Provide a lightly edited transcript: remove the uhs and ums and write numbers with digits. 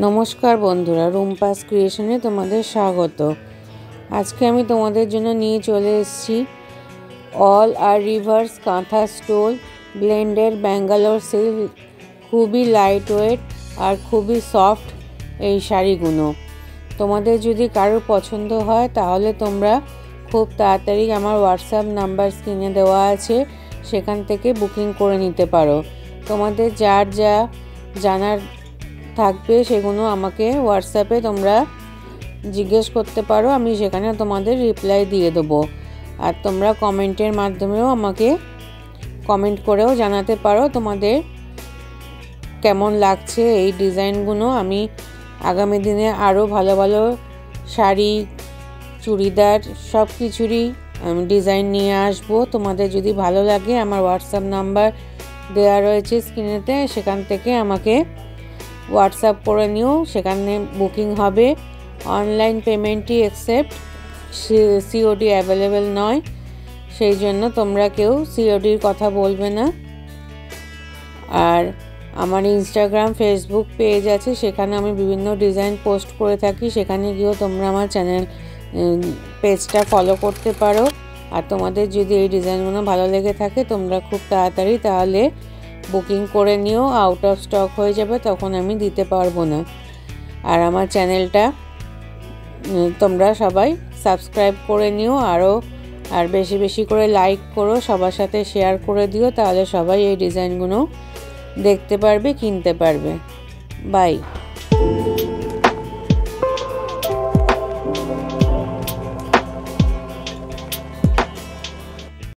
নমস্কার বন্ধুরা, রুম্পাস ক্রিয়েশনে তোমাদের স্বাগত। আজকে আমি তোমাদের জন্য নিয়ে চলে এসেছি অল আর রিভার্স কাঁথা স্টোল ব্লেন্ডেড ব্যাঙ্গালোর সিল্ক। খুবই লাইট ওয়েট আর খুবই সফট এই শাড়িগুলো। তোমাদের যদি কারোর পছন্দ হয় তাহলে তোমরা খুব তাড়াতাড়ি আমার হোয়াটসঅ্যাপ নাম্বার স্ক্রিনে দেওয়া আছে, সেখান থেকে বুকিং করে নিতে পারো। তোমাদের যার যা জানার থাকবে সেগুলো আমাকে হোয়াটসঅ্যাপে তোমরা জিজ্ঞেস করতে পারো, আমি সেখানে তোমাদের রিপ্লাই দিয়ে দেবো। আর তোমরা কমেন্টের মাধ্যমেও আমাকে কমেন্ট করেও জানাতে পারো তোমাদের কেমন লাগছে এই ডিজাইনগুলো। আমি আগামী দিনে আরও ভালো ভালো শাড়ি, চুড়িদার সব কিছুরই আমি ডিজাইন নিয়ে আসবো। তোমাদের যদি ভালো লাগে আমার হোয়াটসঅ্যাপ নাম্বার দেওয়া রয়েছে স্ক্রিনেতে, সেখান থেকে আমাকে হোয়াটসঅ্যাপ করে নিও, সেখানে বুকিং হবে। অনলাইন পেমেন্টই অ্যাকসেপ্ট, সিওডি অ্যাভেলেবেল নয়, সেই জন্য তোমরা কেউ সিওডির কথা বলবে না। আর আমার ইনস্টাগ্রাম, ফেসবুক পেজ আছে, সেখানে আমি বিভিন্ন ডিজাইন পোস্ট করে থাকি, সেখানে গিয়েও তোমরা আমার চ্যানেল পেজটা ফলো করতে পারো। আর তোমাদের যদি এই ডিজাইনগুলো ভালো লেগে থাকে তোমরা খুব তাড়াতাড়ি তাহলে বুকিং করে নিও, আউট অফ স্টক হয়ে যাবে, তখন আমি দিতে পারবো না। আর আমার চ্যানেলটা তোমরা সবাই সাবস্ক্রাইব করে নিও, আর বেশি বেশি করে লাইক করো, সবার সাথে শেয়ার করে দিও, তাহলে সবাই এই ডিজাইনগুলো দেখতে পারবে, কিনতে পারবে। বাই।